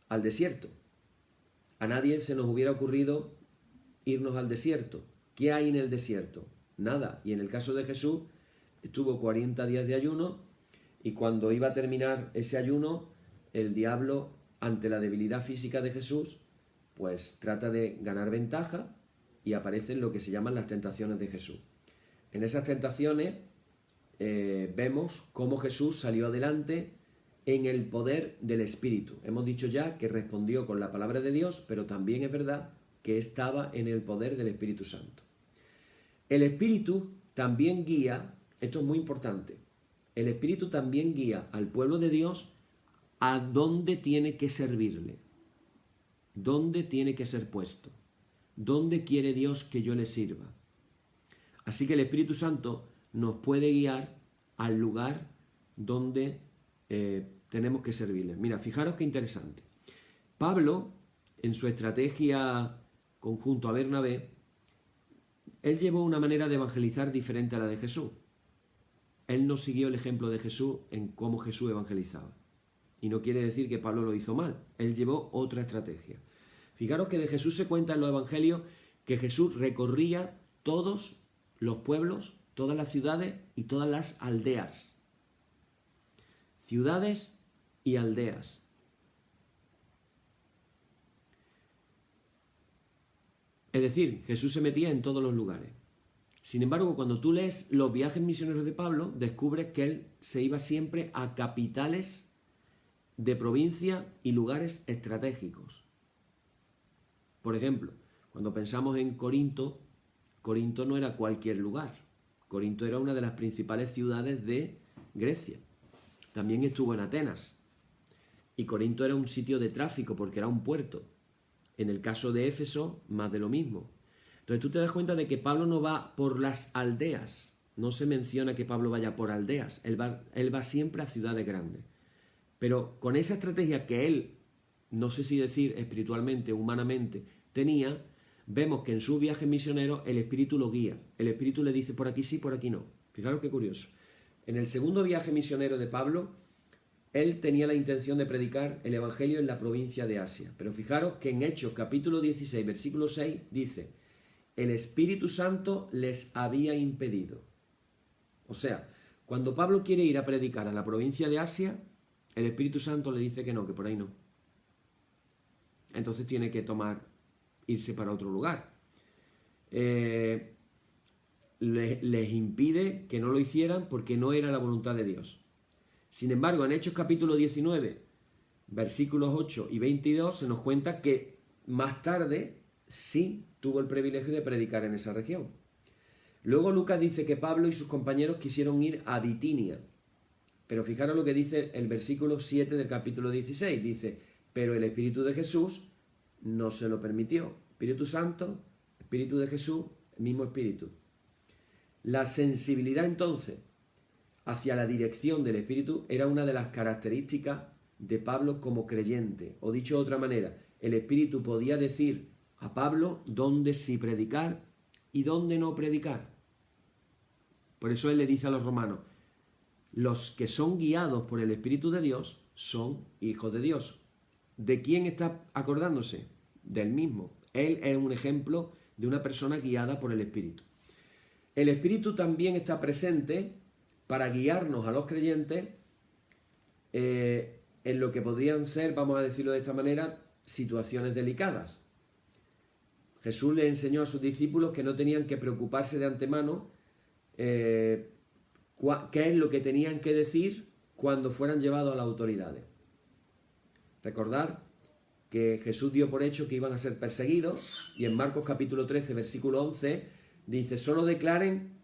al desierto. A nadie se nos hubiera ocurrido irnos al desierto. ¿Qué hay en el desierto? Nada. Y en el caso de Jesús, estuvo 40 días de ayuno y cuando iba a terminar ese ayuno, el diablo, ante la debilidad física de Jesús, pues trata de ganar ventaja y aparecen lo que se llaman las tentaciones de Jesús. En esas tentaciones vemos cómo Jesús salió adelante en el poder del Espíritu. Hemos dicho ya que respondió con la palabra de Dios, pero también es verdad que estaba en el poder del Espíritu Santo. El Espíritu también guía, esto es muy importante, el Espíritu también guía al pueblo de Dios a dónde tiene que servirle, dónde tiene que ser puesto, dónde quiere Dios que yo le sirva. Así que el Espíritu Santo nos puede guiar al lugar donde tenemos que servirle. Mira, fijaros qué interesante. Pablo, en su estrategia conjunto a Bernabé, él llevó una manera de evangelizar diferente a la de Jesús. Él no siguió el ejemplo de Jesús en cómo Jesús evangelizaba. Y no quiere decir que Pablo lo hizo mal. Él llevó otra estrategia. Fijaros que de Jesús se cuenta en los evangelios que Jesús recorría todos los pueblos, todas las ciudades y todas las aldeas. Ciudades y aldeas. Es decir, Jesús se metía en todos los lugares. Sin embargo, cuando tú lees los viajes misioneros de Pablo, descubres que él se iba siempre a capitales de provincia y lugares estratégicos. Por ejemplo, cuando pensamos en Corinto, Corinto no era cualquier lugar. Corinto era una de las principales ciudades de Grecia. También estuvo en Atenas. Y Corinto era un sitio de tráfico porque era un puerto. En el caso de Éfeso, más de lo mismo. Entonces tú te das cuenta de que Pablo no va por las aldeas. No se menciona que Pablo vaya por aldeas. Él va siempre a ciudades grandes. Pero con esa estrategia que él, no sé si decir espiritualmente, humanamente, tenía, vemos que en su viaje misionero el Espíritu lo guía. El Espíritu le dice por aquí sí, por aquí no. Fijaros qué curioso. En el segundo viaje misionero de Pablo, él tenía la intención de predicar el Evangelio en la provincia de Asia. Pero fijaros que en Hechos capítulo 16, versículo 6, dice, el Espíritu Santo les había impedido. O sea, cuando Pablo quiere ir a predicar a la provincia de Asia, el Espíritu Santo le dice que no, que por ahí no. Entonces tiene que irse para otro lugar. Les impide que no lo hicieran porque no era la voluntad de Dios. Sin embargo, en Hechos capítulo 19, versículos 8 y 22, se nos cuenta que más tarde sí tuvo el privilegio de predicar en esa región. Luego Lucas dice que Pablo y sus compañeros quisieron ir a Bitinia. Pero fijaros lo que dice el versículo 7 del capítulo 16. Dice, pero el Espíritu de Jesús no se lo permitió. Espíritu Santo, Espíritu de Jesús, el mismo Espíritu. La sensibilidad entonces hacia la dirección del Espíritu era una de las características de Pablo como creyente. O dicho de otra manera, el Espíritu podía decir a Pablo dónde sí predicar y dónde no predicar. Por eso él le dice a los romanos, los que son guiados por el Espíritu de Dios son hijos de Dios. ¿De quién está acordándose? Del mismo. Él es un ejemplo de una persona guiada por el Espíritu. El Espíritu también está presente para guiarnos a los creyentes en lo que podrían ser, vamos a decirlo de esta manera, situaciones delicadas. Jesús le enseñó a sus discípulos que no tenían que preocuparse de antemano qué es lo que tenían que decir cuando fueran llevados a las autoridades. Recordar que Jesús dio por hecho que iban a ser perseguidos, y en Marcos capítulo 13, versículo 11, dice: solo declaren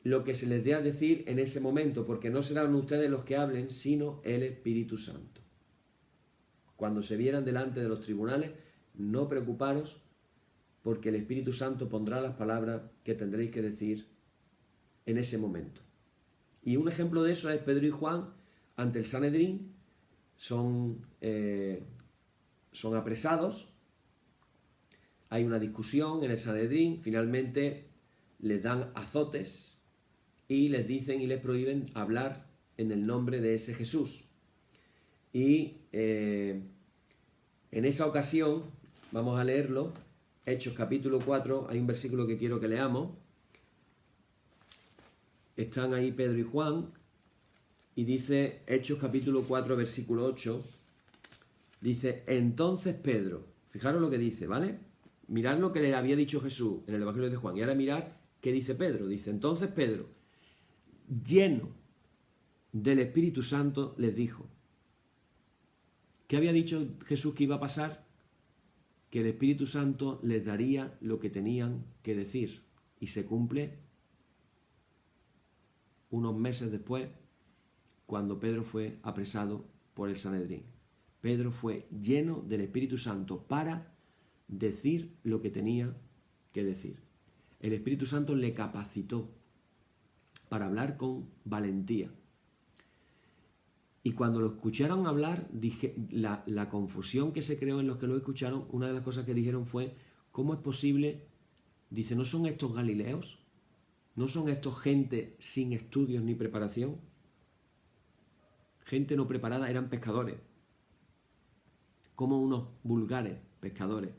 lo que se les dé a decir en ese momento, porque no serán ustedes los que hablen, sino el Espíritu Santo. Cuando se vieran delante de los tribunales, no preocuparos, porque el Espíritu Santo pondrá las palabras que tendréis que decir en ese momento. Y un ejemplo de eso es Pedro y Juan ante el Sanedrín. Son apresados, hay una discusión en el Sanedrín, finalmente les dan azotes y les dicen y les prohíben hablar en el nombre de ese Jesús. Y en esa ocasión, vamos a leerlo, Hechos capítulo 4, hay un versículo que quiero que leamos. Están ahí Pedro y Juan, y dice Hechos capítulo 4, versículo 8, dice: entonces Pedro, fijaros lo que dice, ¿vale? Mirad lo que le había dicho Jesús en el Evangelio de Juan, y ahora mirad qué dice Pedro. Dice: entonces Pedro, lleno del Espíritu Santo, les dijo. ¿Qué había dicho Jesús que iba a pasar? Que el Espíritu Santo les daría lo que tenían que decir, y se cumple unos meses después, cuando Pedro fue apresado por el Sanedrín. Pedro fue lleno del Espíritu Santo para decir lo que tenía que decir. El Espíritu Santo le capacitó para hablar con valentía. Y cuando lo escucharon hablar, la confusión que se creó en los que lo escucharon, una de las cosas que dijeron fue: ¿cómo es posible? Dice: ¿no son estos galileos? ¿No son estos gente sin estudios ni preparación? Gente no preparada, eran pescadores. ¿Cómo unos vulgares pescadores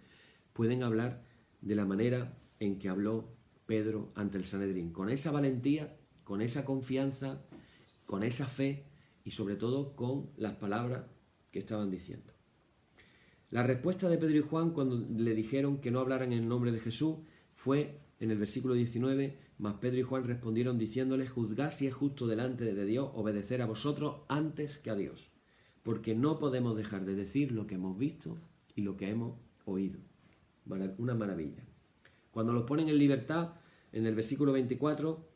pueden hablar de la manera en que habló Pedro ante el Sanedrín? Con esa valentía, con esa confianza, con esa fe y sobre todo con las palabras que estaban diciendo. La respuesta de Pedro y Juan cuando le dijeron que no hablaran en el nombre de Jesús fue en el versículo 19: mas Pedro y Juan respondieron diciéndole: juzgad si es justo delante de Dios obedecer a vosotros antes que a Dios, porque no podemos dejar de decir lo que hemos visto y lo que hemos oído. Una maravilla. Cuando los ponen en libertad, en el versículo 24,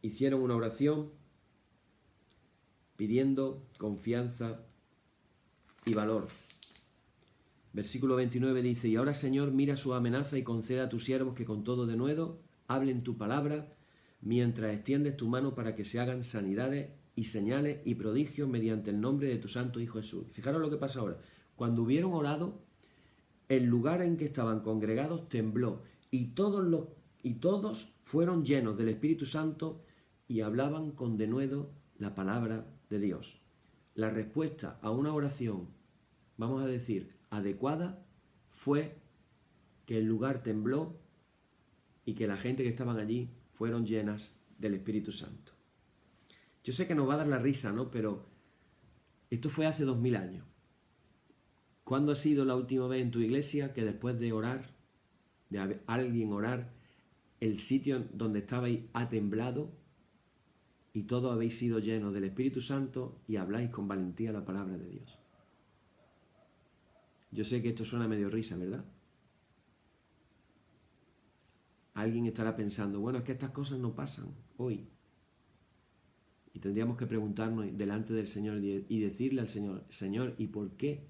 hicieron una oración pidiendo confianza y valor. Versículo 29 dice: y ahora, Señor, mira su amenaza y conceda a tus siervos que con todo denuedo hablen tu palabra, mientras extiendes tu mano para que se hagan sanidades y señales y prodigios mediante el nombre de tu santo Hijo Jesús. Fijaros lo que pasa ahora. Cuando hubieron orado, el lugar en que estaban congregados tembló, y todos fueron llenos del Espíritu Santo y hablaban con denuedo la palabra de Dios. La respuesta a una oración, vamos a decir, adecuada, fue que el lugar tembló y que la gente que estaban allí fueron llenas del Espíritu Santo. Yo sé que nos va a dar la risa, ¿no? Pero esto fue hace 2000 años. ¿Cuándo ha sido la última vez en tu iglesia que después de orar, de alguien orar, el sitio donde estabais ha temblado y todos habéis sido llenos del Espíritu Santo y habláis con valentía la palabra de Dios? Yo sé que esto suena medio risa, ¿verdad? Alguien estará pensando: bueno, es que estas cosas no pasan hoy. Y tendríamos que preguntarnos delante del Señor y decirle al Señor: Señor, ¿y por qué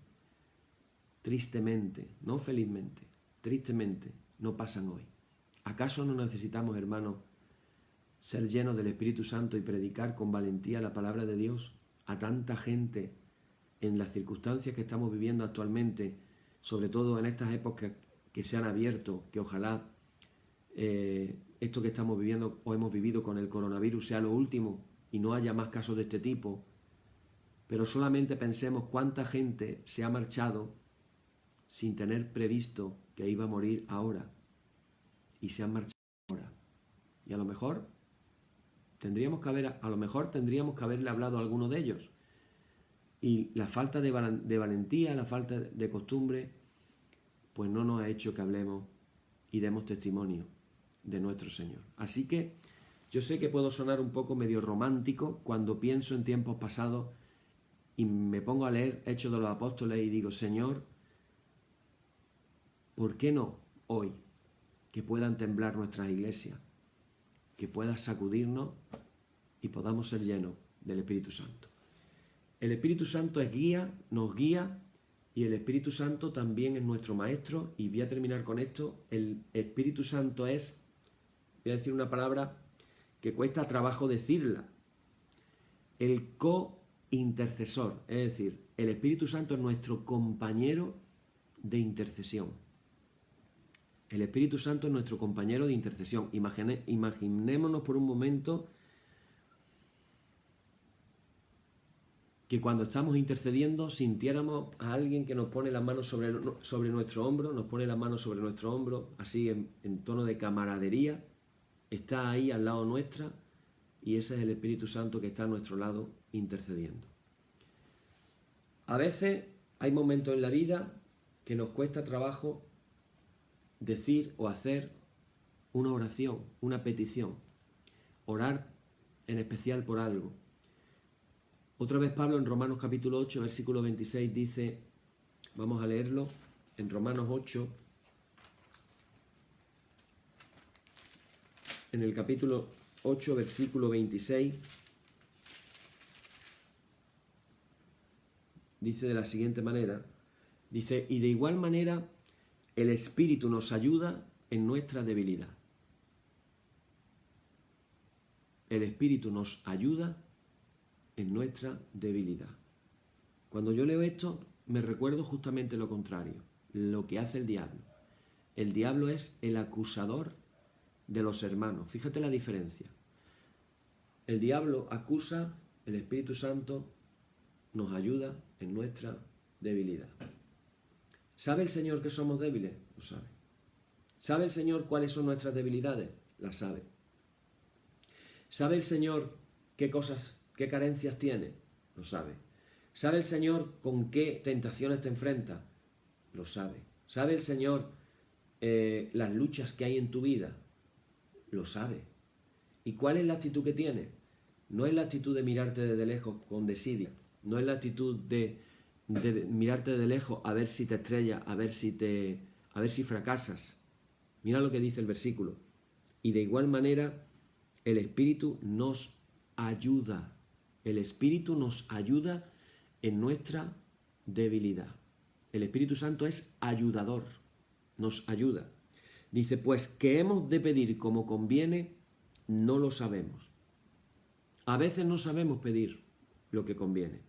tristemente, no felizmente, tristemente no pasan hoy? ¿Acaso no necesitamos, hermanos, ser llenos del Espíritu Santo y predicar con valentía la palabra de Dios a tanta gente en las circunstancias que estamos viviendo actualmente, sobre todo en estas épocas que se han abierto, que ojalá esto que estamos viviendo o hemos vivido con el coronavirus sea lo último y no haya más casos de este tipo? Pero solamente pensemos cuánta gente se ha marchado sin tener previsto que iba a morir ahora, y se han marchado ahora. Y a lo mejor tendríamos que haberle hablado a alguno de ellos. Y la falta de valentía, la falta de costumbre, pues no nos ha hecho que hablemos y demos testimonio de nuestro Señor. Así que yo sé que puedo sonar un poco medio romántico cuando pienso en tiempos pasados y me pongo a leer Hechos de los Apóstoles y digo, Señor, ¿por qué no hoy que puedan temblar nuestras iglesias, que puedas sacudirnos y podamos ser llenos del Espíritu Santo? El Espíritu Santo es guía, nos guía, y el Espíritu Santo también es nuestro Maestro. Y voy a terminar con esto. El Espíritu Santo es, voy a decir una palabra que cuesta trabajo decirla, el co-intercesor. Es decir, el Espíritu Santo es nuestro compañero de intercesión. El Espíritu Santo es nuestro compañero de intercesión. Imaginémonos por un momento que cuando estamos intercediendo sintiéramos a alguien que nos pone la mano sobre nuestro hombro, nos pone la mano sobre nuestro hombro, así en tono de camaradería, está ahí al lado nuestra, y ese es el Espíritu Santo que está a nuestro lado intercediendo. A veces hay momentos en la vida que nos cuesta trabajo decir o hacer una oración, una petición, orar en especial por algo. Otra vez Pablo en Romanos capítulo 8, versículo 26 dice, vamos a leerlo, en Romanos 8, en el capítulo 8, versículo 26, dice de la siguiente manera, dice, y de igual manera el Espíritu nos ayuda en nuestra debilidad. El Espíritu nos ayuda en nuestra debilidad. Cuando yo leo esto, me recuerdo justamente lo contrario, lo que hace el diablo. El diablo es el acusador de los hermanos. Fíjate la diferencia. El diablo acusa, el Espíritu Santo nos ayuda en nuestra debilidad. ¿Sabe el Señor que somos débiles? Lo sabe. ¿Sabe el Señor cuáles son nuestras debilidades? Las sabe. ¿Sabe el Señor qué carencias tiene? Lo sabe. ¿Sabe el Señor con qué tentaciones te enfrentas? Lo sabe. ¿Sabe el Señor las luchas que hay en tu vida? Lo sabe. ¿Y cuál es la actitud que tiene? No es la actitud de mirarte desde lejos con desidia. No es la actitud de mirarte de lejos a ver si te estrellas, a ver si fracasas. Mira lo que dice el versículo. Y de igual manera, el Espíritu nos ayuda. El Espíritu nos ayuda en nuestra debilidad. El Espíritu Santo es ayudador, nos ayuda. Dice, pues que hemos de pedir como conviene, no lo sabemos. A veces no sabemos pedir lo que conviene.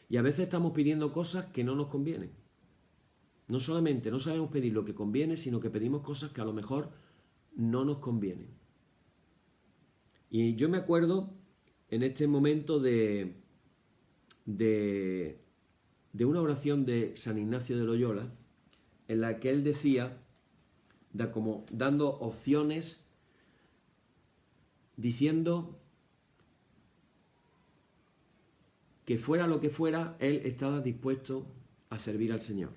Y a veces estamos pidiendo cosas que no nos convienen. No solamente no sabemos pedir lo que conviene, sino que pedimos cosas que a lo mejor no nos convienen. Y yo me acuerdo en este momento de una oración de San Ignacio de Loyola, en la que él decía, como dando opciones, diciendo que fuera lo que fuera, él estaba dispuesto a servir al Señor,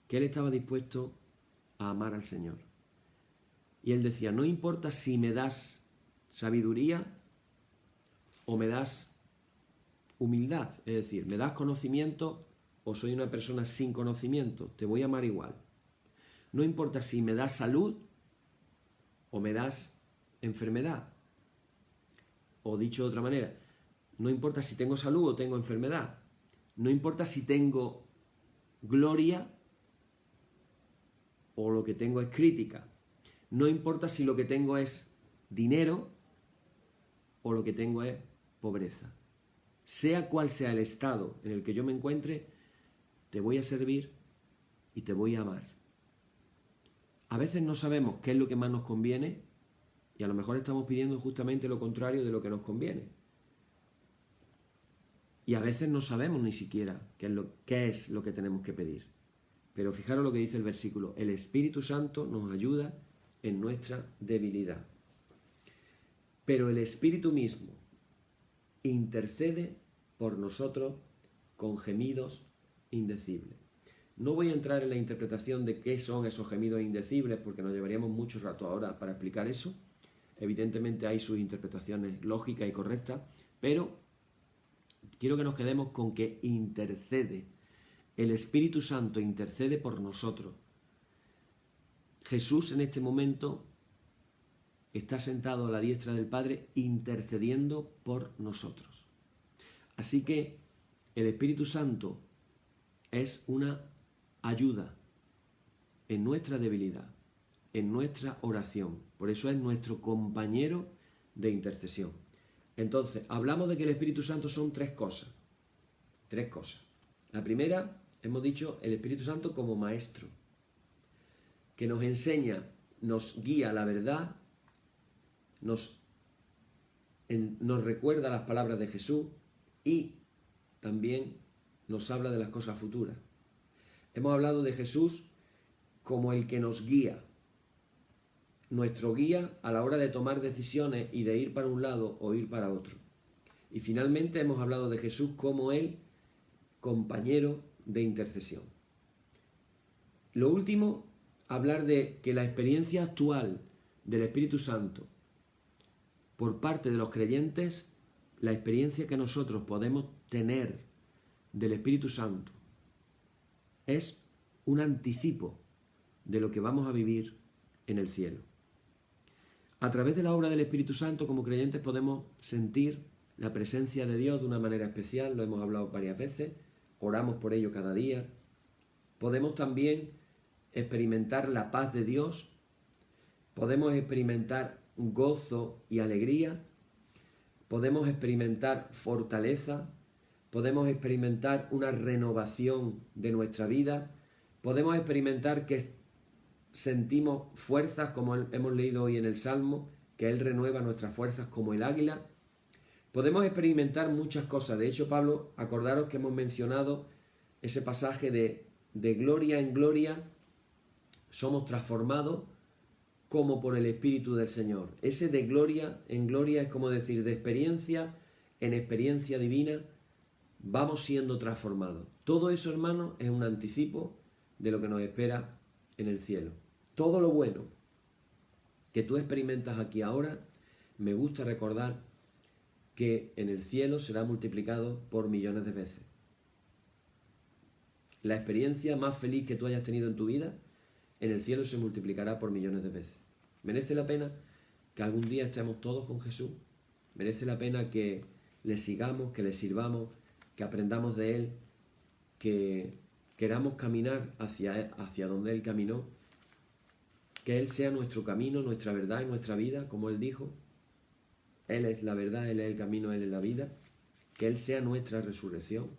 que él estaba dispuesto a amar al Señor. Y él decía, no importa si me das sabiduría o me das humildad, es decir, me das conocimiento o soy una persona sin conocimiento, te voy a amar igual. No importa si me das salud o me das enfermedad. O dicho de otra manera, no importa si tengo salud o tengo enfermedad. No importa si tengo gloria o lo que tengo es crítica. No importa si lo que tengo es dinero o lo que tengo es pobreza. Sea cual sea el estado en el que yo me encuentre, te voy a servir y te voy a amar. A veces no sabemos qué es lo que más nos conviene y a lo mejor estamos pidiendo justamente lo contrario de lo que nos conviene. Y a veces no sabemos ni siquiera qué es lo que tenemos que pedir. Pero fijaros lo que dice el versículo. El Espíritu Santo nos ayuda en nuestra debilidad. Pero el Espíritu mismo intercede por nosotros con gemidos indecibles. No voy a entrar en la interpretación de qué son esos gemidos indecibles, porque nos llevaríamos mucho rato ahora para explicar eso. Evidentemente hay sus interpretaciones lógicas y correctas, pero quiero que nos quedemos con que intercede. El Espíritu Santo intercede por nosotros. Jesús en este momento está sentado a la diestra del Padre intercediendo por nosotros. Así que el Espíritu Santo es una ayuda en nuestra debilidad, en nuestra oración. Por eso es nuestro compañero de intercesión. Entonces, hablamos de que el Espíritu Santo son tres cosas. Tres cosas. La primera, hemos dicho, el Espíritu Santo como maestro, que nos enseña, nos guía a la verdad, nos recuerda las palabras de Jesús y también nos habla de las cosas futuras. Hemos hablado de Jesús como el que nos guía, nuestro guía a la hora de tomar decisiones y de ir para un lado o ir para otro. Y finalmente hemos hablado de Jesús como el compañero de intercesión. Lo último, hablar de que la experiencia actual del Espíritu Santo por parte de los creyentes, la experiencia que nosotros podemos tener del Espíritu Santo es un anticipo de lo que vamos a vivir en el cielo. A través de la obra del Espíritu Santo, como creyentes, podemos sentir la presencia de Dios de una manera especial, lo hemos hablado varias veces, oramos por ello cada día. Podemos también experimentar la paz de Dios, podemos experimentar gozo y alegría, podemos experimentar fortaleza, podemos experimentar una renovación de nuestra vida, podemos experimentar que sentimos fuerzas, como hemos leído hoy en el Salmo, que Él renueva nuestras fuerzas como el águila. Podemos experimentar muchas cosas. De hecho, Pablo, acordaros que hemos mencionado ese pasaje de gloria en gloria, somos transformados como por el Espíritu del Señor. Ese de gloria en gloria es como decir, de experiencia en experiencia divina, vamos siendo transformados. Todo eso, hermanos, es un anticipo de lo que nos espera en el cielo. Todo lo bueno que tú experimentas aquí ahora, me gusta recordar que en el cielo será multiplicado por millones de veces. La experiencia más feliz que tú hayas tenido en tu vida, en el cielo se multiplicará por millones de veces. ¿Merece la pena que algún día estemos todos con Jesús? ¿Merece la pena que le sigamos, que le sirvamos, que aprendamos de Él, que queramos caminar hacia donde Él caminó? Que Él sea nuestro camino, nuestra verdad y nuestra vida, como Él dijo. Él es la verdad, Él es el camino, Él es la vida. Que Él sea nuestra resurrección.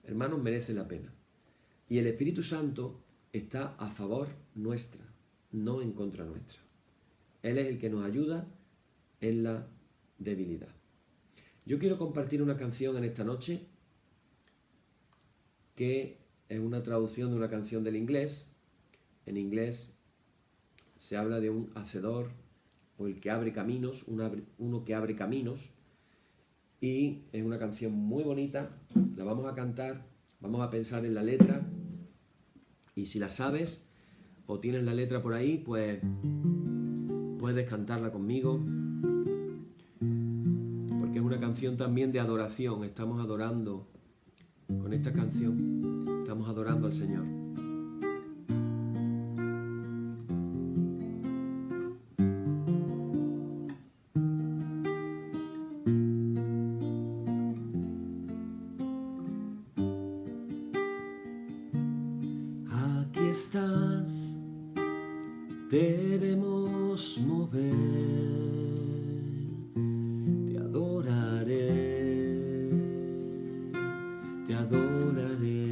Hermanos, merece la pena. Y el Espíritu Santo está a favor nuestra, no en contra nuestra. Él es el que nos ayuda en la debilidad. Yo quiero compartir una canción en esta noche que es una traducción de una canción del inglés. En inglés se habla de un hacedor o el que abre caminos, uno que abre caminos, y es una canción muy bonita. La vamos a cantar, vamos a pensar en la letra, y si la sabes o tienes la letra por ahí, pues puedes cantarla conmigo, porque es una canción también de adoración. Estamos adorando con esta canción, estamos adorando al Señor. Aquí estás, debemos mover, te adoraré, te adoraré.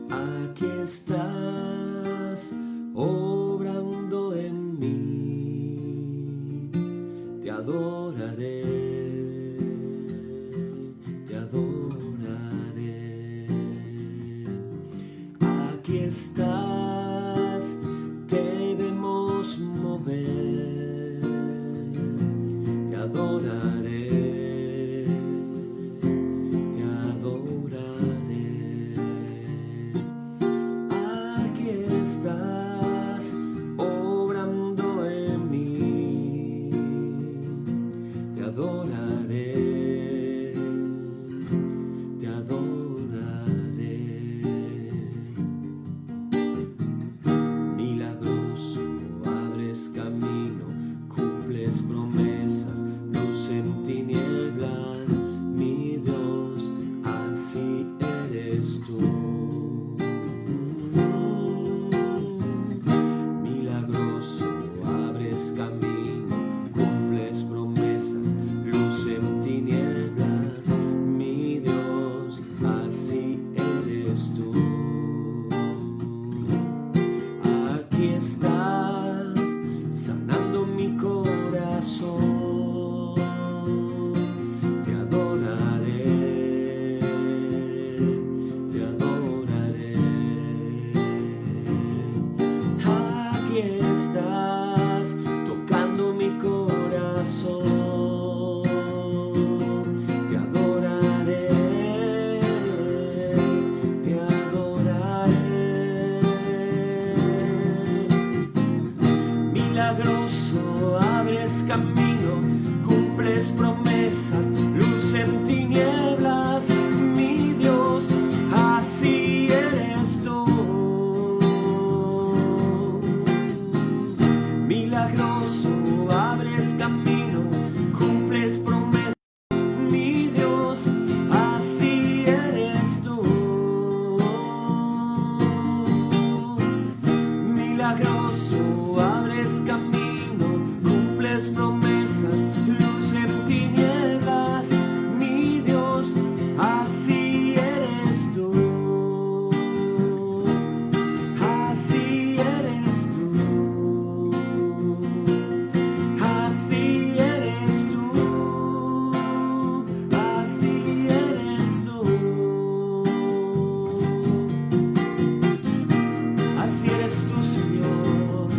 Aquí estás, obrando en mí, te adoraré, te adoraré. Aquí estás, debemos mover, te adoraré, te adoraré. cumples promesas, luz en tinieblas, mi Dios, así eres tú. Milagroso, abres camino, cumples promesas, luz en tinieblas, mi Dios, así eres tú. Aquí estás, sanando mi corazón, te adoraré, te adoraré. Aquí estás, tocando mi corazón, te adoraré, te adoraré. Milagroso, abres camino, cumples promesas, luz en tinieblas, mi Dios, así eres tú. Milagroso, abres camino, cumples promesas, mi Dios, así eres tú. Milagroso, abres camino, cumples promesas, luz en tinieblas, mi Dios, así eres tú. Así eres tú. Así eres tú. Así eres tú. Así eres tú, Señor.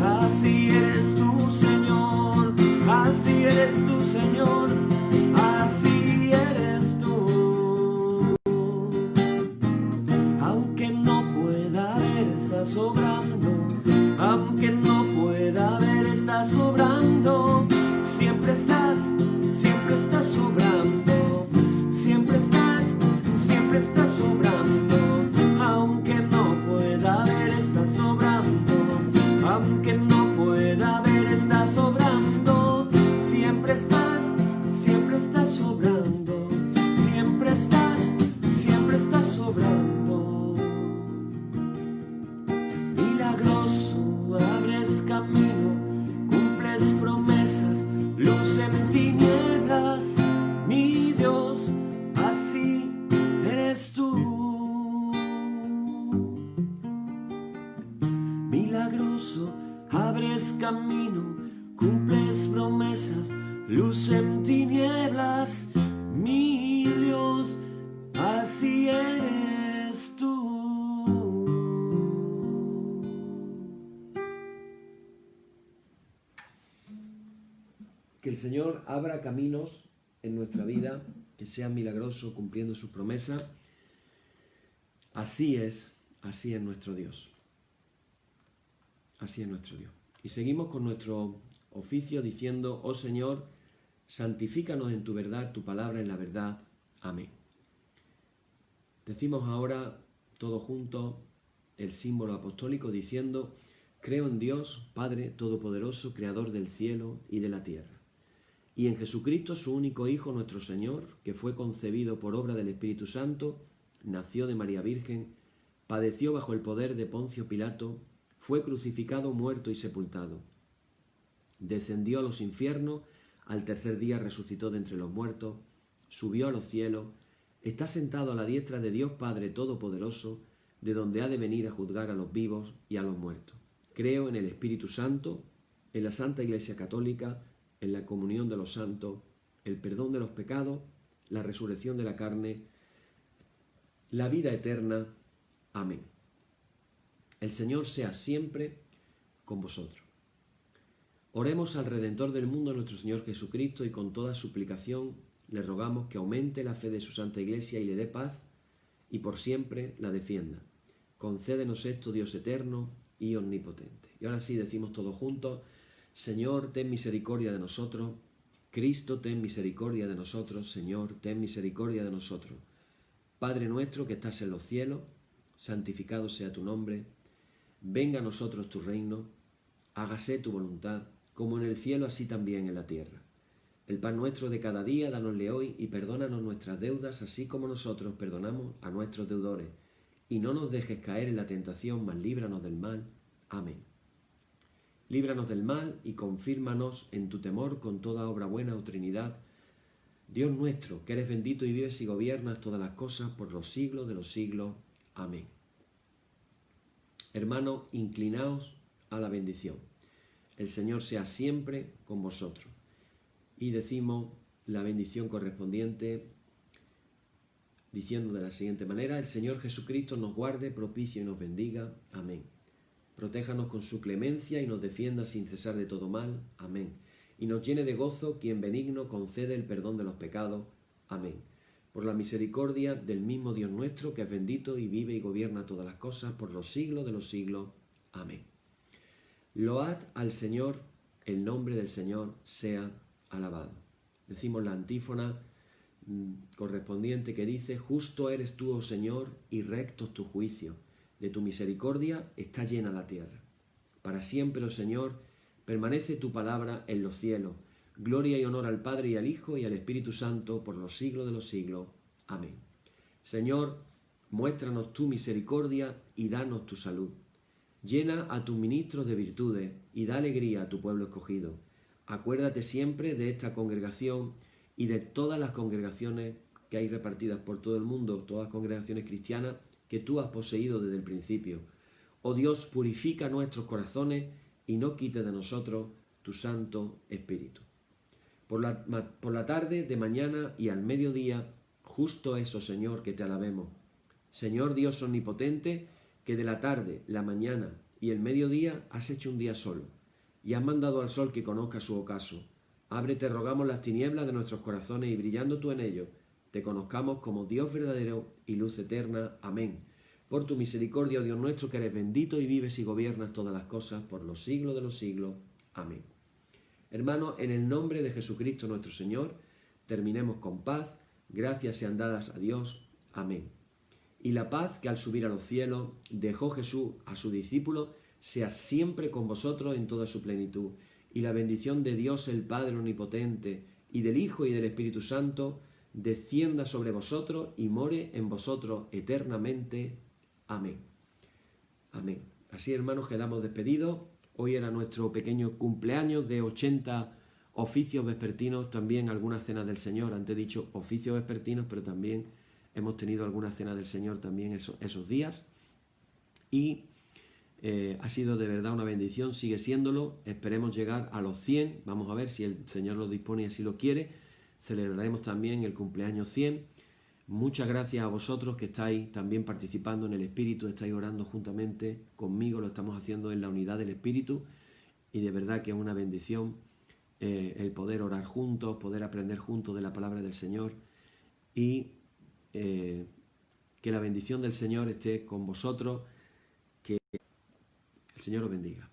Así eres tú, Señor. Así eres tú, Señor. Así eres tú. Aunque no pueda ver, estás obrando. Aunque no pueda ver, estás obrando. Siempre estás obrando. Siempre estás obrando. Aunque no pueda ver, estás obrando. Aunque no pueda ver, estás obrando. Siempre estás obrando. Siempre estás obrando. Milagroso, abres camino, cumples promesas, luz en tinieblas, mi Dios, así eres tú. Milagroso, abres camino, cumples promesas, luz en tinieblas, mi Dios, así eres tú. Que el Señor abra caminos en nuestra vida, que sean milagrosos cumpliendo su promesa. Así es nuestro Dios. Así es nuestro Dios. Y seguimos con nuestro oficio diciendo: oh Señor, santifícanos en tu verdad, tu palabra en la verdad. Amén. Decimos ahora todos juntos el símbolo apostólico diciendo: creo en Dios, Padre Todopoderoso, Creador del cielo y de la tierra, y en Jesucristo, su único Hijo, nuestro Señor, que fue concebido por obra del Espíritu Santo, nació de María Virgen, padeció bajo el poder de Poncio Pilato, fue crucificado, muerto y sepultado. Descendió a los infiernos, al tercer día resucitó de entre los muertos, subió a los cielos, está sentado a la diestra de Dios Padre Todopoderoso, de donde ha de venir a juzgar a los vivos y a los muertos. Creo en el Espíritu Santo, en la Santa Iglesia Católica, en la comunión de los santos, el perdón de los pecados, la resurrección de la carne, la vida eterna. Amén. El Señor sea siempre con vosotros. Oremos al Redentor del mundo, nuestro Señor Jesucristo, y con toda suplicación le rogamos que aumente la fe de su Santa Iglesia y le dé paz, y por siempre la defienda. Concédenos esto, Dios eterno y omnipotente. Y ahora sí decimos todos juntos: Señor, ten misericordia de nosotros. Cristo, ten misericordia de nosotros. Señor, ten misericordia de nosotros. Padre nuestro que estás en los cielos, santificado sea tu nombre. Venga a nosotros tu reino. Hágase tu voluntad, como en el cielo, así también en la tierra. El pan nuestro de cada día, dánosle hoy, y perdónanos nuestras deudas, así como nosotros perdonamos a nuestros deudores. Y no nos dejes caer en la tentación, mas líbranos del mal. Amén. Líbranos del mal y confírmanos en tu temor con toda obra buena, oh Trinidad. Dios nuestro, que eres bendito y vives y gobiernas todas las cosas por los siglos de los siglos. Amén. Hermanos, inclinaos a la bendición. El Señor sea siempre con vosotros. Y decimos la bendición correspondiente diciendo de la siguiente manera: el Señor Jesucristo nos guarde, propicie y nos bendiga. Amén. Protéjanos con su clemencia y nos defienda sin cesar de todo mal. Amén. Y nos llene de gozo quien benigno concede el perdón de los pecados. Amén. Por la misericordia del mismo Dios nuestro, que es bendito y vive y gobierna todas las cosas por los siglos de los siglos. Amén. Load al Señor, el nombre del Señor sea alabado. Decimos la antífona correspondiente que dice: justo eres tú, oh Señor, y rectos tus juicios. De tu misericordia está llena la tierra. Para siempre, oh Señor, permanece tu palabra en los cielos. Gloria y honor al Padre y al Hijo y al Espíritu Santo por los siglos de los siglos. Amén. Señor, muéstranos tu misericordia y danos tu salud. Llena a tus ministros de virtudes y da alegría a tu pueblo escogido. Acuérdate siempre de esta congregación y de todas las congregaciones que hay repartidas por todo el mundo, todas las congregaciones cristianas que tú has poseído desde el principio. Oh Dios, purifica nuestros corazones y no quites de nosotros tu Santo Espíritu. Por la tarde, de mañana y al mediodía, justo es, oh Señor, que te alabemos. Señor Dios omnipotente, que de la tarde, la mañana y el mediodía has hecho un día solo, y has mandado al sol que conozca su ocaso. Ábrete, rogamos, las tinieblas de nuestros corazones, y brillando tú en ellos, te conozcamos como Dios verdadero y luz eterna. Amén. Por tu misericordia, oh Dios nuestro, que eres bendito y vives y gobiernas todas las cosas por los siglos de los siglos. Amén. Hermanos, en el nombre de Jesucristo nuestro Señor, terminemos con paz. Gracias sean dadas a Dios. Amén. Y la paz que al subir a los cielos dejó Jesús a sus discípulos sea siempre con vosotros en toda su plenitud. Y la bendición de Dios el Padre omnipotente y del Hijo y del Espíritu Santo descienda sobre vosotros y more en vosotros eternamente. Amén. Amén. Así, hermanos, quedamos despedidos. Hoy era nuestro pequeño cumpleaños de 80 oficios vespertinos, también algunas cenas del Señor. Antes he dicho oficios vespertinos, pero también hemos tenido algunas cenas del Señor también esos días. Y ha sido de verdad una bendición, sigue siéndolo. Esperemos llegar a los 100. Vamos a ver si el Señor lo dispone y así lo quiere. Celebraremos también el cumpleaños 100. Muchas gracias a vosotros que estáis también participando en el Espíritu, estáis orando juntamente conmigo, lo estamos haciendo en la unidad del Espíritu, y de verdad que es una bendición el poder orar juntos, poder aprender juntos de la palabra del Señor, y que la bendición del Señor esté con vosotros, que el Señor os bendiga.